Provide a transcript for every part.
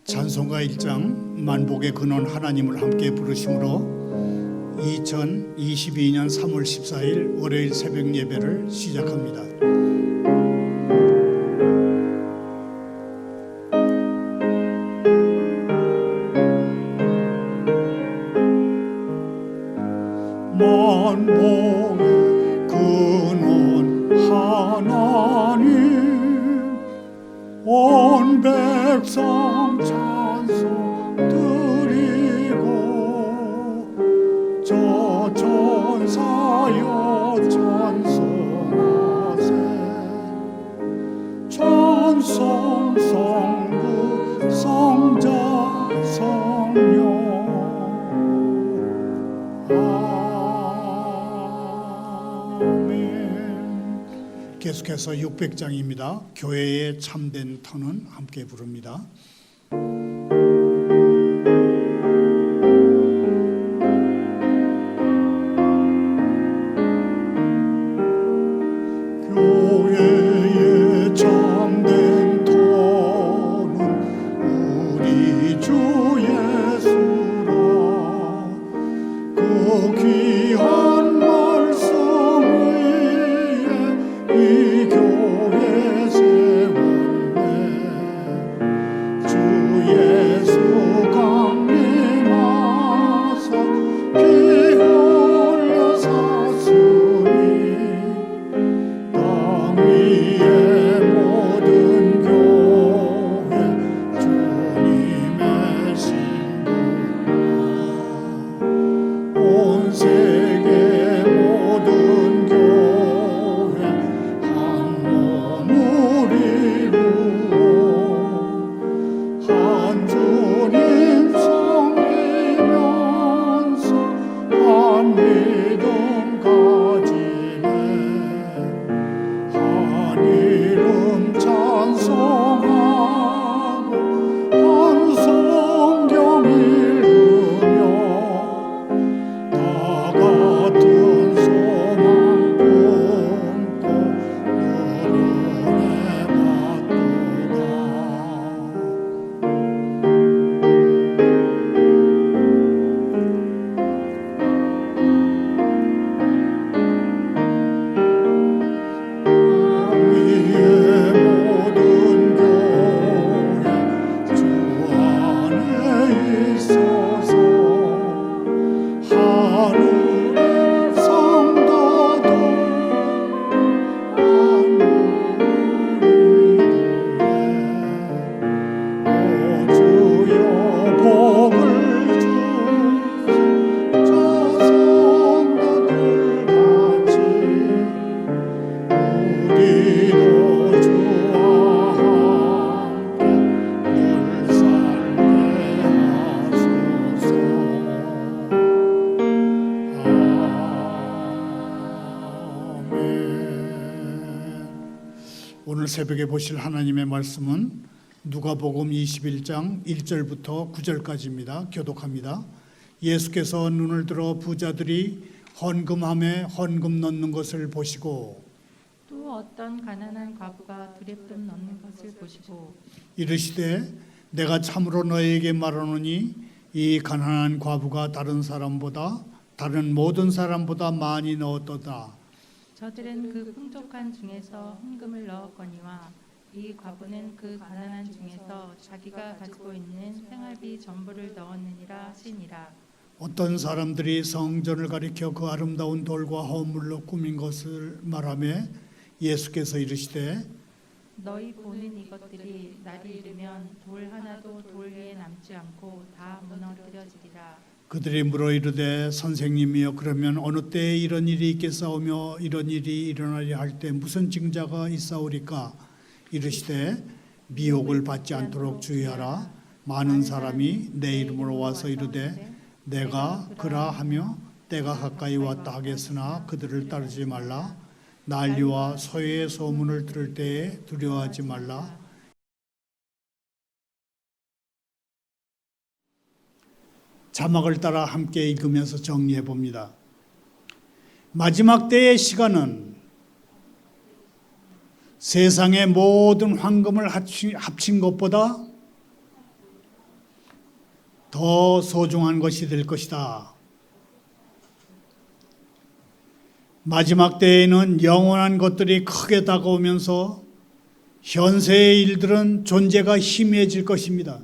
찬송가 1장 만복의 근원 하나님을 함께 부르심으로 2022년 3월 14일 월요일 새벽 예배를 시작합니다. 만복의 근원 하나님 온 백성 찬송 드리고 저 천사여 찬송하세 찬송 성부 성자 성령 아멘. 계속해서 600장입니다. 교회의 참된 터는 함께 부릅니다. 교회의 참된 터는 우리 주 예수라 그 귀한 말씀 위에 이 교회 세웠네 주 예수 강림하사 피 흘려 샀으니 땅 위의 모든 교회 주님의 신부라 온 세계 모든 교회 한 몸을 이루어 한 주님 섬기면서 한 믿음 가지네 한 이름 찬송하고 한 성경 읽으며 다 같은 소망 품고 너를 받도다. 위의 모든 교회 주 안에 있어서 하늘의 성도들 오 주여 복을 주소 저 성도들 같이 우리도 주와 함께 늘 살게 하소서. 아멘. 오늘 새벽에 보실 하나님의 말씀은 누가복음 21장 1절부터 9절까지입니다. 교독합니다. 예수께서 눈을 들어 부자들이 헌금함에 헌금 넣는 것을 보시고 또 어떤 가난한 과부가 두랩돈 넣는 것을 보시고 이르시되 내가 참으로 너희에게 말하노니 이 가난한 과부가 다른 모든 사람보다 많이 넣었도다. 저들은 그 풍족한 중에서 헌금을 넣었거니와 이 과부는 그 가난한 중에서 자기가 가지고 있는 생활비 전부를 넣었느니라 하시니라. 어떤 사람들이 성전을 가리켜 그 아름다운 돌과 허물로 꾸민 것을 말하며 예수께서 이르시되 너희 보는 이것들이 날이 이르면 돌 하나도 돌 위에 남지 않고 다 무너뜨려지리라. 그들이 물어 이르되 선생님이여 그러면 어느 때에 이런 일이 있겠사오며 이런 일이 일어나려 할 때 무슨 징자가 있사오리까? 이르시되 미혹을 받지 않도록 주의하라. 많은 사람이 내 이름으로 와서 이르되 내가 그라 하며 때가 가까이 왔다 하겠으나 그들을 따르지 말라. 난리와 소외의 소문을 들을 때에 두려워하지 말라. 자막을 따라 함께 읽으면서 정리해 봅니다. 마지막 때의 시간은 세상의 모든 황금을 합친 것보다 더 소중한 것이 될 것이다. 마지막 때에는 영원한 것들이 크게 다가오면서 현세의 일들은 존재가 희미해질 것입니다.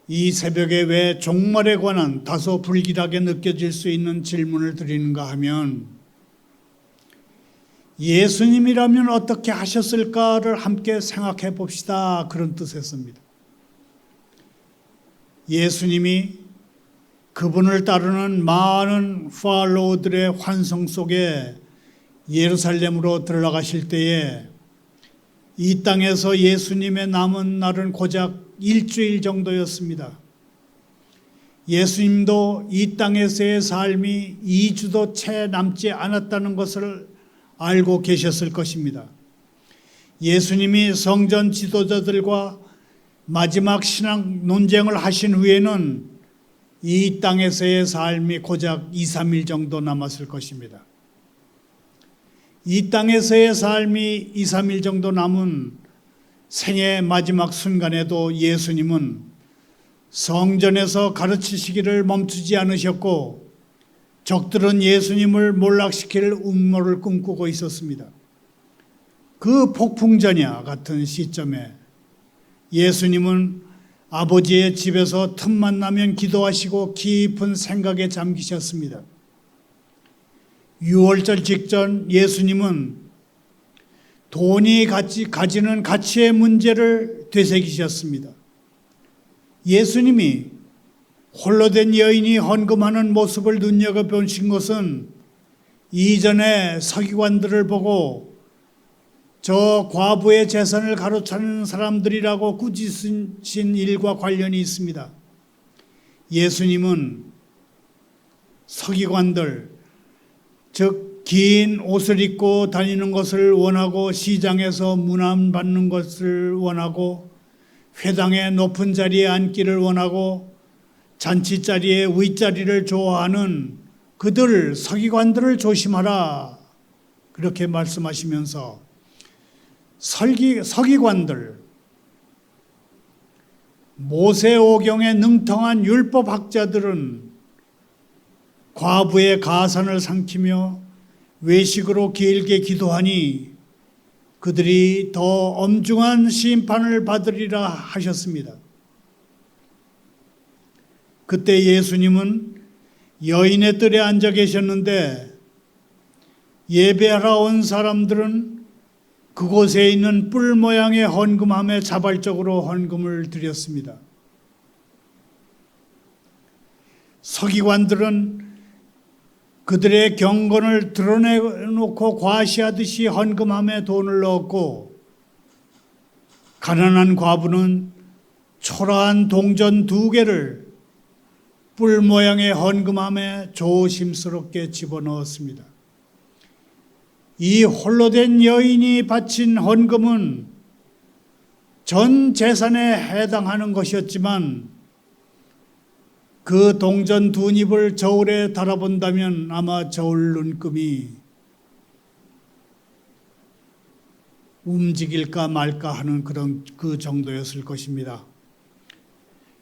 이 새벽에 왜 종말에 관한 다소 불길하게 느껴질 수 있는 질문을 드리는가 하면, 예수님이라면 어떻게 하셨을까를 함께 생각해 봅시다. 그런 뜻에서입니다. 예수님이 그분을 따르는 많은 팔로워들의 환성 속에 예루살렘으로 들어가실 때에 이 땅에서 예수님의 남은 날은 고작 일주일 정도였습니다. 예수님도 이 땅에서의 삶이 2주도 채 남지 않았다는 것을 알고 계셨을 것입니다. 예수님이 성전 지도자들과 마지막 신앙 논쟁을 하신 후에는 이 땅에서의 삶이 고작 2, 3일 정도 남았을 것입니다. 이 땅에서의 삶이 2, 3일 정도 남은 생의 마지막 순간에도 예수님은 성전에서 가르치시기를 멈추지 않으셨고, 적들은 예수님을 몰락시킬 음모를 꿈꾸고 있었습니다. 그 폭풍전야 같은 시점에 예수님은 아버지의 집에서 틈만 나면 기도하시고 깊은 생각에 잠기셨습니다. 유월절 직전 예수님은 돈이 가지는 가치의 문제를 되새기셨습니다. 예수님이 홀로 된 여인이 헌금하는 모습을 눈여겨보신 것은 이전에 서기관들을 보고 저 과부의 재산을 가로차는 사람들이라고 꾸짖으신 일과 관련이 있습니다. 예수님은 서기관들, 즉 긴 옷을 입고 다니는 것을 원하고 시장에서 문안받는 것을 원하고 회당의 높은 자리에 앉기를 원하고 잔치 자리에 윗자리를 좋아하는 그들 서기관들을 조심하라, 그렇게 말씀하시면서 서기관들, 모세오경에 능통한 율법학자들은 과부의 가산을 삼키며 외식으로 길게 기도하니 그들이 더 엄중한 심판을 받으리라 하셨습니다. 그때 예수님은 여인의 뜰에 앉아 계셨는데 예배하러 온 사람들은 그곳에 있는 뿔 모양의 헌금함에 자발적으로 헌금을 드렸습니다. 서기관들은 그들의 경건을 드러내놓고 과시하듯이 헌금함에 돈을 넣었고, 가난한 과부는 초라한 동전 2개를 뿔 모양의 헌금함에 조심스럽게 집어넣었습니다. 이 홀로 된 여인이 바친 헌금은 전 재산에 해당하는 것이었지만 그 동전 2닙을 저울에 달아본다면 아마 저울 눈금이 움직일까 말까 하는 그 정도였을 것입니다.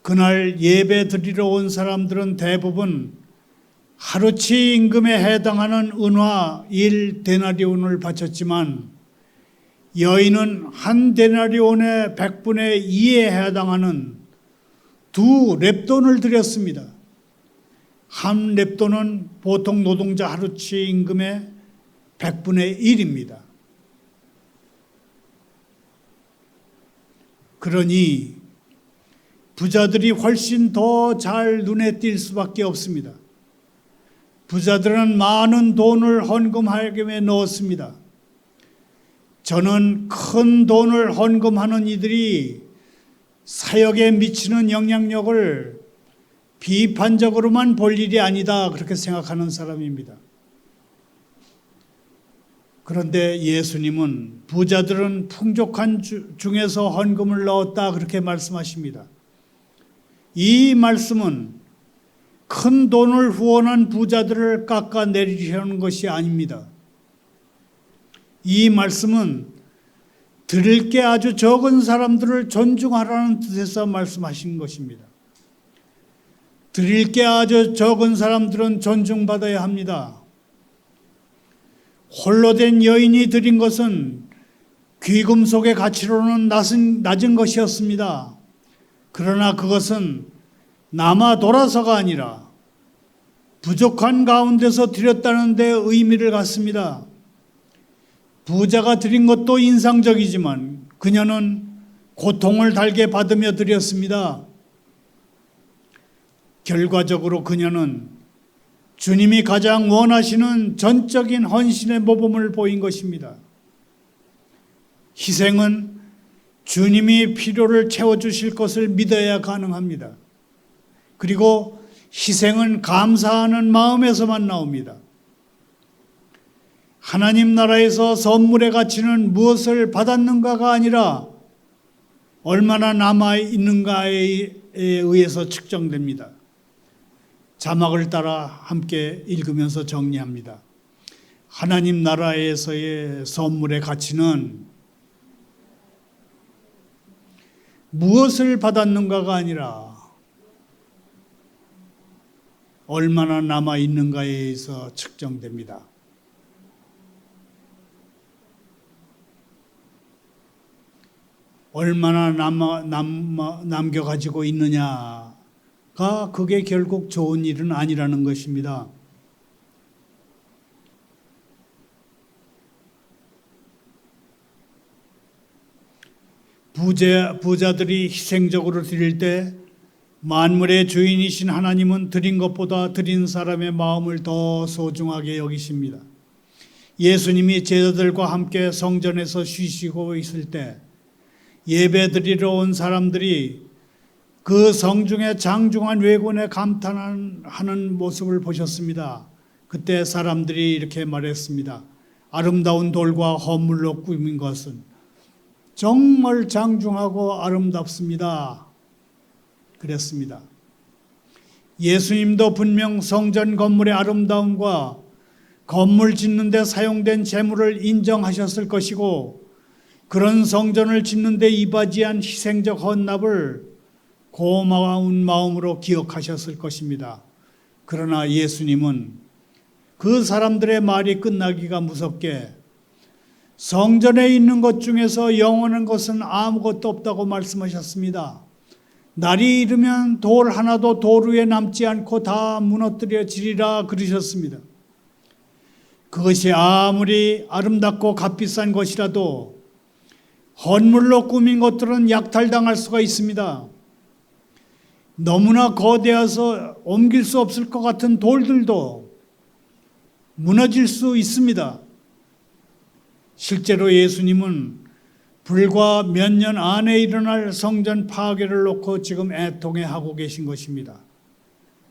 그날 예배 드리러 온 사람들은 대부분 하루치 임금에 해당하는 은화 1데나리온을 바쳤지만 여인은 한 데나리온의 100분의 2에 해당하는 2렙돈을 드렸습니다. 한 렙돈은 보통 노동자 하루치 임금의 100분의 1입니다. 그러니 부자들이 훨씬 더 잘 눈에 띌 수밖에 없습니다. 부자들은 많은 돈을 헌금하기에 넣었습니다. 저는 큰 돈을 헌금하는 이들이 사역에 미치는 영향력을 비판적으로만 볼 일이 아니다, 그렇게 생각하는 사람입니다. 그런데 예수님은 부자들은 풍족한 중에서 헌금을 넣었다, 그렇게 말씀하십니다. 이 말씀은 큰 돈을 후원한 부자들을 깎아내리려는 것이 아닙니다. 이 말씀은 드릴 게 아주 적은 사람들을 존중하라는 뜻에서 말씀하신 것입니다. 드릴 게 아주 적은 사람들은 존중받아야 합니다. 홀로 된 여인이 드린 것은 귀금속의 가치로는 낮은 것이었습니다. 그러나 그것은 남아 돌아서가 아니라 부족한 가운데서 드렸다는 데 의미를 갖습니다. 부자가 드린 것도 인상적이지만 그녀는 고통을 달게 받으며 드렸습니다. 결과적으로 그녀는 주님이 가장 원하시는 전적인 헌신의 모범을 보인 것입니다. 희생은 주님이 필요를 채워주실 것을 믿어야 가능합니다. 그리고 희생은 감사하는 마음에서만 나옵니다. 하나님 나라에서 선물의 가치는 무엇을 받았는가가 아니라 얼마나 남아있는가에 의해서 측정됩니다. 자막을 따라 함께 읽으면서 정리합니다. 하나님 나라에서의 선물의 가치는 무엇을 받았는가가 아니라 얼마나 남아있는가에 의해서 측정됩니다. 얼마나 남겨가지고 있느냐가 그게 결국 좋은 일은 아니라는 것입니다. 부자들이 희생적으로 드릴 때 만물의 주인이신 하나님은 드린 것보다 드린 사람의 마음을 더 소중하게 여기십니다. 예수님이 제자들과 함께 성전에서 쉬시고 있을 때 예배드리러 온 사람들이 그 성중의 장중한 외관에 감탄하는 모습을 보셨습니다. 그때 사람들이 이렇게 말했습니다. 아름다운 돌과 헌물로 꾸민 것은 정말 장중하고 아름답습니다. 그랬습니다. 예수님도 분명 성전 건물의 아름다움과 건물 짓는 데 사용된 재물을 인정하셨을 것이고 그런 성전을 짓는 데 이바지한 희생적 헌납을 고마운 마음으로 기억하셨을 것입니다. 그러나 예수님은 그 사람들의 말이 끝나기가 무섭게 성전에 있는 것 중에서 영원한 것은 아무것도 없다고 말씀하셨습니다. 날이 이르면 돌 하나도 돌 위에 남지 않고 다 무너뜨려지리라 그러셨습니다. 그것이 아무리 아름답고 값비싼 것이라도 헌물로 꾸민 것들은 약탈당할 수가 있습니다. 너무나 거대해서 옮길 수 없을 것 같은 돌들도 무너질 수 있습니다. 실제로 예수님은 불과 몇 년 안에 일어날 성전 파괴를 놓고 지금 애통해하고 계신 것입니다.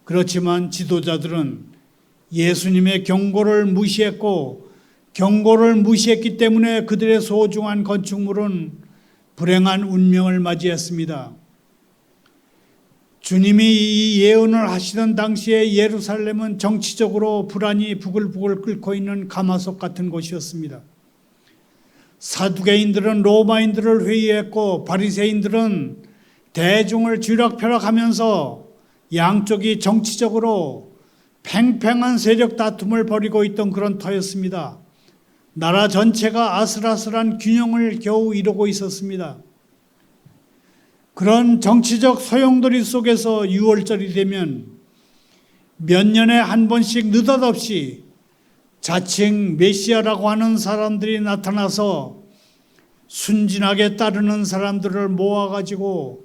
그렇지만 지도자들은 예수님의 경고를 무시했고 경고를 무시했기 때문에 그들의 소중한 건축물은 불행한 운명을 맞이했습니다. 주님이 이 예언을 하시던 당시에 예루살렘은 정치적으로 불안이 부글부글 끓고 있는 가마솥 같은 곳이었습니다. 사두개인들은 로마인들을 회의했고 바리새인들은 대중을 쥐락펴락하면서 양쪽이 정치적으로 팽팽한 세력 다툼을 벌이고 있던 그런 터였습니다. 나라 전체가 아슬아슬한 균형을 겨우 이루고 있었습니다. 그런 정치적 소용돌이 속에서 6월절이 되면 몇 년에 한 번씩 느닷없이 자칭 메시아라고 하는 사람들이 나타나서 순진하게 따르는 사람들을 모아가지고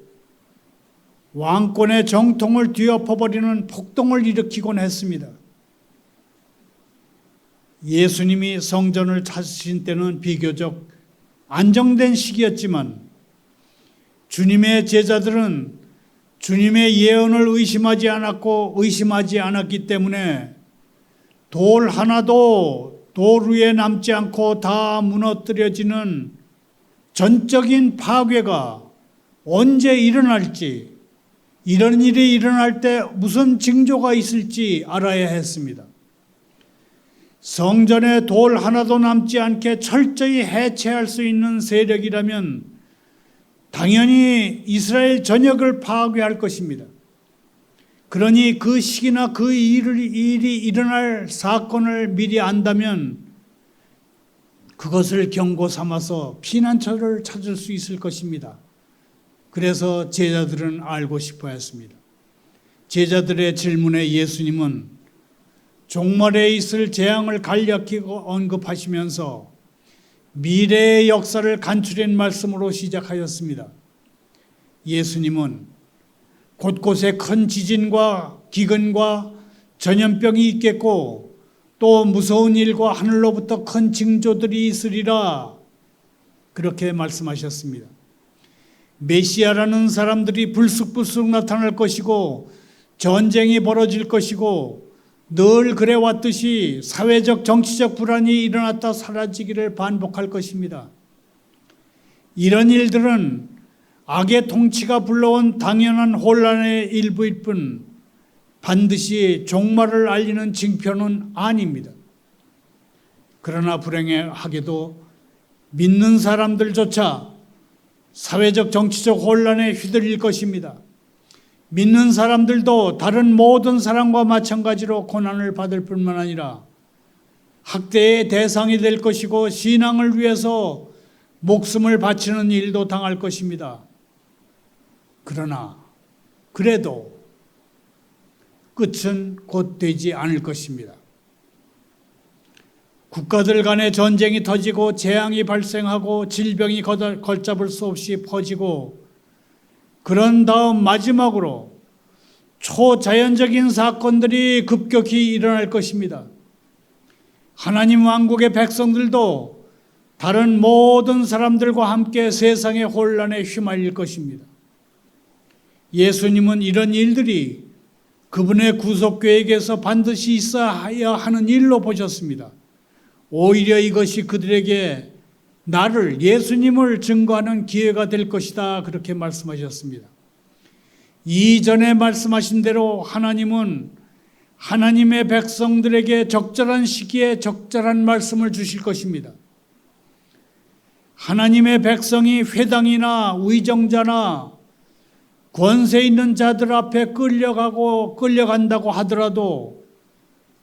왕권의 정통을 뒤엎어버리는 폭동을 일으키곤 했습니다. 예수님이 성전을 찾으신 때는 비교적 안정된 시기였지만 주님의 제자들은 주님의 예언을 의심하지 않았기 때문에 돌 하나도 돌 위에 남지 않고 다 무너뜨려지는 전적인 파괴가 언제 일어날지, 이런 일이 일어날 때 무슨 징조가 있을지 알아야 했습니다. 성전에 돌 하나도 남지 않게 철저히 해체할 수 있는 세력이라면 당연히 이스라엘 전역을 파괴할 것입니다. 그러니 그 시기나 그 일이 일어날 사건을 미리 안다면 그것을 경고 삼아서 피난처를 찾을 수 있을 것입니다. 그래서 제자들은 알고 싶어 했습니다. 제자들의 질문에 예수님은 종말에 있을 재앙을 간략히 언급하시면서 미래의 역사를 간추린 말씀으로 시작하였습니다. 예수님은 곳곳에 큰 지진과 기근과 전염병이 있겠고 또 무서운 일과 하늘로부터 큰 징조들이 있으리라 그렇게 말씀하셨습니다. 메시아라는 사람들이 불쑥불쑥 나타날 것이고 전쟁이 벌어질 것이고 늘 그래왔듯이 사회적 정치적 불안이 일어났다 사라지기를 반복할 것입니다. 이런 일들은 악의 통치가 불러온 당연한 혼란의 일부일 뿐 반드시 종말을 알리는 징표는 아닙니다. 그러나 불행하게도 믿는 사람들조차 사회적 정치적 혼란에 휘둘릴 것입니다. 믿는 사람들도 다른 모든 사람과 마찬가지로 고난을 받을 뿐만 아니라 학대의 대상이 될 것이고 신앙을 위해서 목숨을 바치는 일도 당할 것입니다. 그러나 그래도 끝은 곧 되지 않을 것입니다. 국가들 간의 전쟁이 터지고 재앙이 발생하고 질병이 걷잡을 수 없이 퍼지고 그런 다음 마지막으로 초자연적인 사건들이 급격히 일어날 것입니다. 하나님 왕국의 백성들도 다른 모든 사람들과 함께 세상의 혼란에 휘말릴 것입니다. 예수님은 이런 일들이 그분의 구속계획에서 반드시 있어야 하는 일로 보셨습니다. 오히려 이것이 그들에게 나를, 예수님을 증거하는 기회가 될 것이다 그렇게 말씀하셨습니다. 이전에 말씀하신 대로 하나님은 하나님의 백성들에게 적절한 시기에 적절한 말씀을 주실 것입니다. 하나님의 백성이 회당이나 위정자나 권세 있는 자들 앞에 끌려간다고 하더라도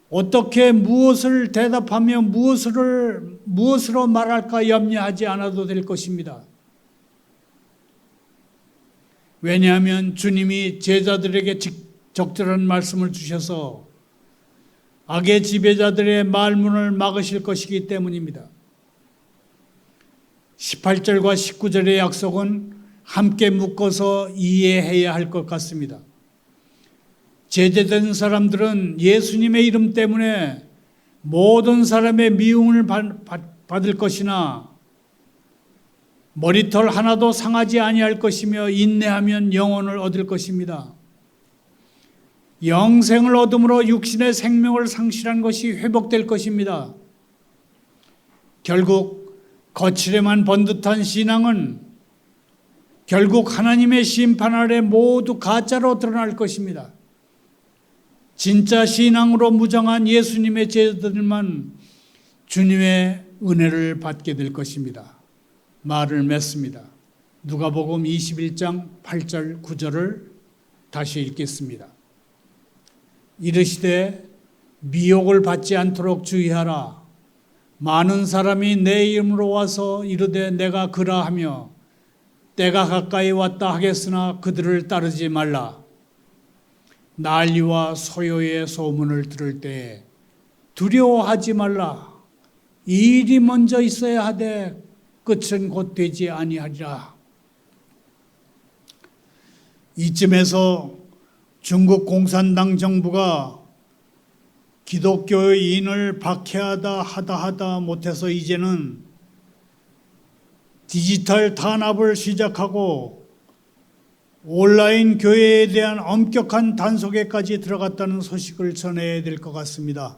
어떻게 무엇을 대답하며 무엇으로 말할까 염려하지 않아도 될 것입니다. 왜냐하면 주님이 제자들에게 적절한 말씀을 주셔서 악의 지배자들의 말문을 막으실 것이기 때문입니다. 18절과 19절의 약속은 함께 묶어서 이해해야 할 것 같습니다. 제재된 사람들은 예수님의 이름 때문에 모든 사람의 미움을 받을 것이나 머리털 하나도 상하지 아니할 것이며 인내하면 영혼을 얻을 것입니다. 영생을 얻음으로 육신의 생명을 상실한 것이 회복될 것입니다. 결국 거칠에만 번듯한 신앙은 결국 하나님의 심판 아래 모두 가짜로 드러날 것입니다. 진짜 신앙으로 무장한 예수님의 제자들만 주님의 은혜를 받게 될 것입니다. 말을 맺습니다. 누가복음 21장 8절 9절을 다시 읽겠습니다. 이르시되 미혹을 받지 않도록 주의하라. 많은 사람이 내 이름으로 와서 이르되 내가 그라 하며 때가 가까이 왔다 하겠으나 그들을 따르지 말라. 난리와 소요의 소문을 들을 때에 두려워하지 말라. 이 일이 먼저 있어야 하되 끝은 곧 되지 아니하리라. 이쯤에서 중국 공산당 정부가 기독교인을 박해하다 못해서 이제는 디지털 탄압을 시작하고 온라인 교회에 대한 엄격한 단속에까지 들어갔다는 소식을 전해야 될 것 같습니다.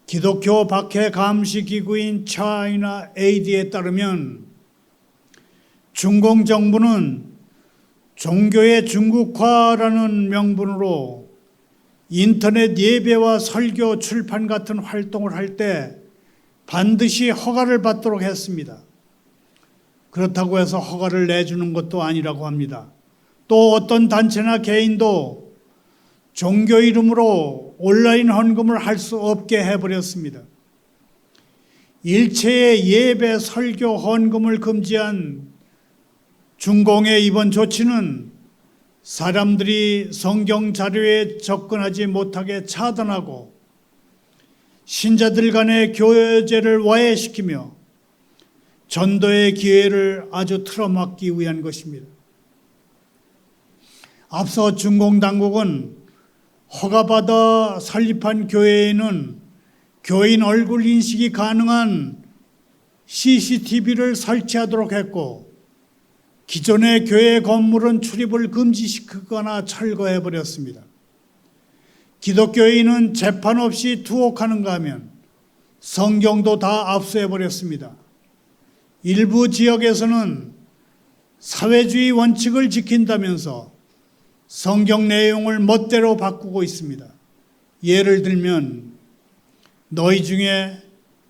기독교 박해 감시 기구인 차이나 에이드에 따르면 중공 정부는 종교의 중국화라는 명분으로 인터넷 예배와 설교, 출판 같은 활동을 할 때 반드시 허가를 받도록 했습니다. 그렇다고 해서 허가를 내주는 것도 아니라고 합니다. 또 어떤 단체나 개인도 종교 이름으로 온라인 헌금을 할 수 없게 해버렸습니다. 일체의 예배, 설교, 헌금을 금지한 중공의 이번 조치는 사람들이 성경 자료에 접근하지 못하게 차단하고 신자들 간의 교제를 와해시키며 전도의 기회를 아주 틀어막기 위한 것입니다. 앞서 중공 당국은 허가받아 설립한 교회에는 교인 얼굴 인식이 가능한 CCTV를 설치하도록 했고 기존의 교회 건물은 출입을 금지시키거나 철거해버렸습니다. 기독교인은 재판 없이 투옥하는가 하면 성경도 다 압수해버렸습니다. 일부 지역에서는 사회주의 원칙을 지킨다면서 성경 내용을 멋대로 바꾸고 있습니다. 예를 들면 너희 중에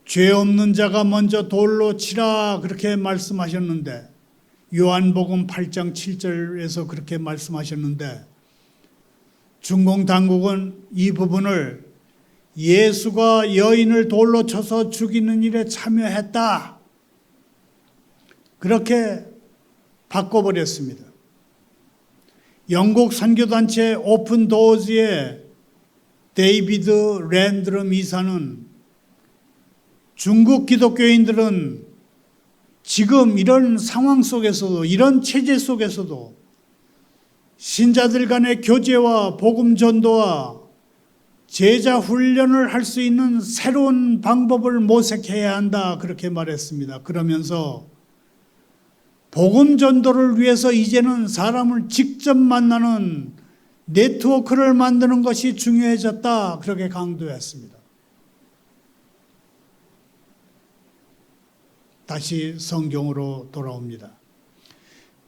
죄 없는 자가 먼저 돌로 치라 그렇게 말씀하셨는데 요한복음 8장 7절에서 그렇게 말씀하셨는데 중공 당국은 이 부분을 예수가 여인을 돌로 쳐서 죽이는 일에 참여했다 그렇게 바꿔버렸습니다. 영국 선교단체 오픈 도어즈의 데이비드 랜드럼 이사는 중국 기독교인들은 지금 이런 상황 속에서도 이런 체제 속에서도 신자들 간의 교제와 복음 전도와 제자 훈련을 할 수 있는 새로운 방법을 모색해야 한다 그렇게 말했습니다. 그러면서 복음 전도를 위해서 이제는 사람을 직접 만나는 네트워크를 만드는 것이 중요해졌다 그렇게 강조했습니다. 다시 성경으로 돌아옵니다.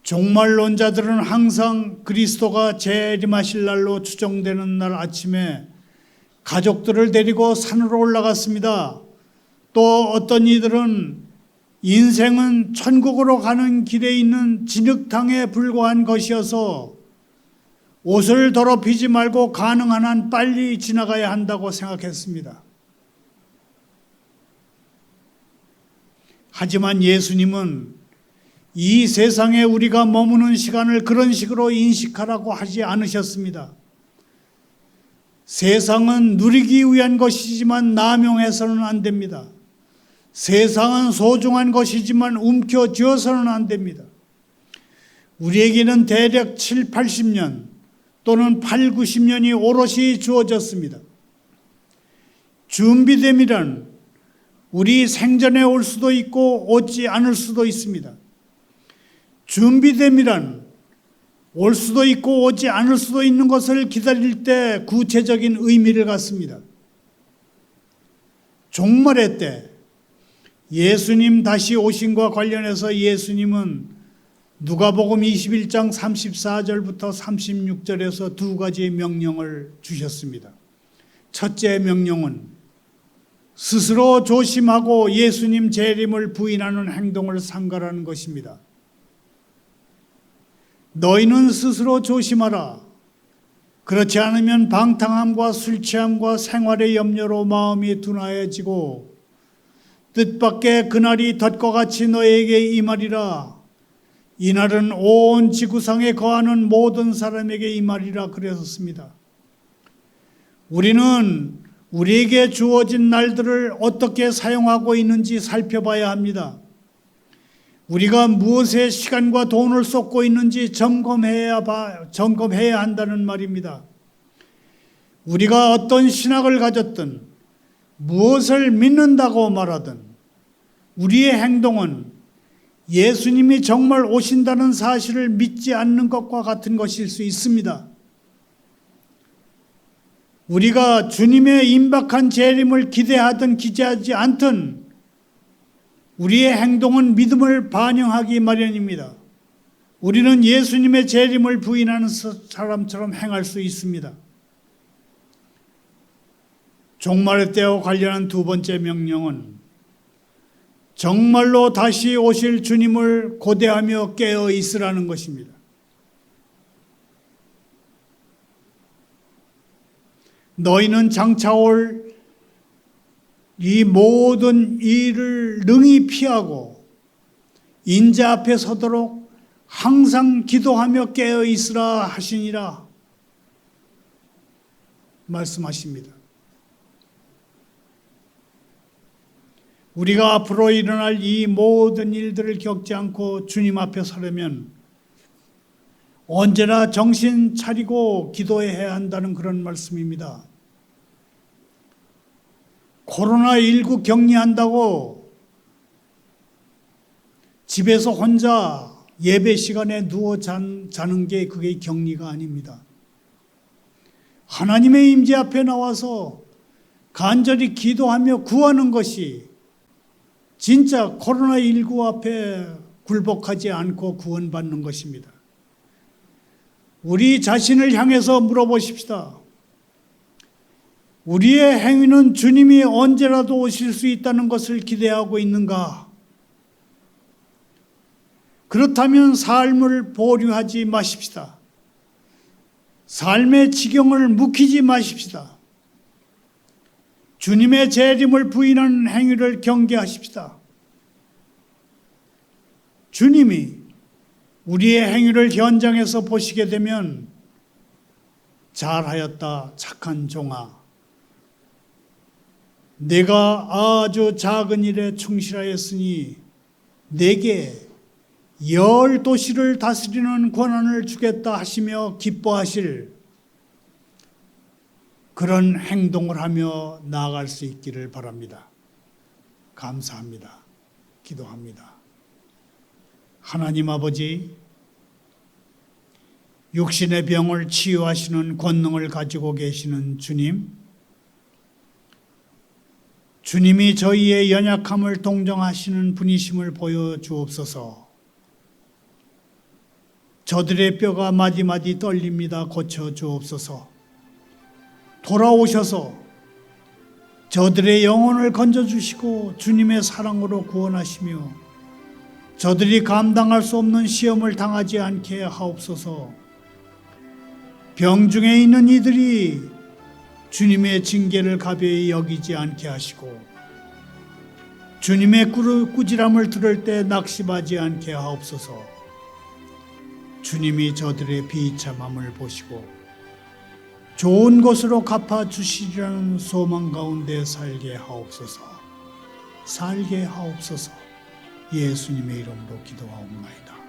종말론자들은 항상 그리스도가 재림하실 날로 추정되는 날 아침에 가족들을 데리고 산으로 올라갔습니다. 또 어떤 이들은 인생은 천국으로 가는 길에 있는 진흙탕에 불과한 것이어서 옷을 더럽히지 말고 가능한 한 빨리 지나가야 한다고 생각했습니다. 하지만 예수님은 이 세상에 우리가 머무는 시간을 그런 식으로 인식하라고 하지 않으셨습니다. 세상은 누리기 위한 것이지만 남용해서는 안 됩니다. 세상은 소중한 것이지만 움켜쥐어서는 안 됩니다. 우리에게는 대략 7, 80년 또는 8, 90년이 오롯이 주어졌습니다. 준비됨이란 우리 생전에 올 수도 있고 오지 않을 수도 있습니다. 준비됨이란 올 수도 있고 오지 않을 수도 있는 것을 기다릴 때 구체적인 의미를 갖습니다. 종말의 때 예수님 다시 오심과 관련해서 예수님은 누가복음 21장 34절부터 36절에서 두 가지 명령을 주셨습니다. 첫째 명령은 스스로 조심하고 예수님 재림을 부인하는 행동을 삼가라는 것입니다. 너희는 스스로 조심하라. 그렇지 않으면 방탕함과 술 취함과 생활의 염려로 마음이 둔하여지고 뜻밖의 그날이 덫과 같이 너에게 임하리라. 이날은 온 지구상에 거하는 모든 사람에게 임하리라 그랬습니다. 우리는 우리에게 주어진 날들을 어떻게 사용하고 있는지 살펴봐야 합니다. 우리가 무엇에 시간과 돈을 쏟고 있는지 점검해야 한다는 말입니다. 우리가 어떤 신학을 가졌든 무엇을 믿는다고 말하든 우리의 행동은 예수님이 정말 오신다는 사실을 믿지 않는 것과 같은 것일 수 있습니다. 우리가 주님의 임박한 재림을 기대하든 기대하지 않든 우리의 행동은 믿음을 반영하기 마련입니다. 우리는 예수님의 재림을 부인하는 사람처럼 행할 수 있습니다. 종말의 때와 관련한 두 번째 명령은 정말로 다시 오실 주님을 고대하며 깨어 있으라는 것입니다. 너희는 장차 올 이 모든 일을 능히 피하고 인자 앞에 서도록 항상 기도하며 깨어 있으라 하시니라 말씀하십니다. 우리가 앞으로 일어날 이 모든 일들을 겪지 않고 주님 앞에 서려면 언제나 정신 차리고 기도해야 한다는 그런 말씀입니다. 코로나19 격리한다고 집에서 혼자 예배 시간에 누워 자는 게 그게 격리가 아닙니다. 하나님의 임재 앞에 나와서 간절히 기도하며 구하는 것이 진짜 코로나19 앞에 굴복하지 않고 구원받는 것입니다. 우리 자신을 향해서 물어보십시다. 우리의 행위는 주님이 언제라도 오실 수 있다는 것을 기대하고 있는가? 그렇다면 삶을 보류하지 마십시다. 삶의 지경을 묵히지 마십시다. 주님의 재림을 부인하는 행위를 경계하십시다. 주님이 우리의 행위를 현장에서 보시게 되면 잘하였다 착한 종아, 내가 아주 작은 일에 충실하였으니 내게 10도시를 다스리는 권한을 주겠다 하시며 기뻐하실 그런 행동을 하며 나아갈 수 있기를 바랍니다. 감사합니다. 기도합니다. 하나님 아버지, 육신의 병을 치유하시는 권능을 가지고 계시는 주님, 주님이 저희의 연약함을 동정하시는 분이심을 보여주옵소서. 저들의 뼈가 마디마디 떨립니다. 고쳐주옵소서. 돌아오셔서 저들의 영혼을 건져주시고 주님의 사랑으로 구원하시며 저들이 감당할 수 없는 시험을 당하지 않게 하옵소서. 병중에 있는 이들이 주님의 징계를 가벼이 여기지 않게 하시고 주님의 꾸지람을 들을 때 낙심하지 않게 하옵소서. 주님이 저들의 비참함을 보시고 좋은 것으로 갚아주시리라는 소망 가운데 살게 하옵소서. 살게 하옵소서. 예수님의 이름으로 기도하옵나이다.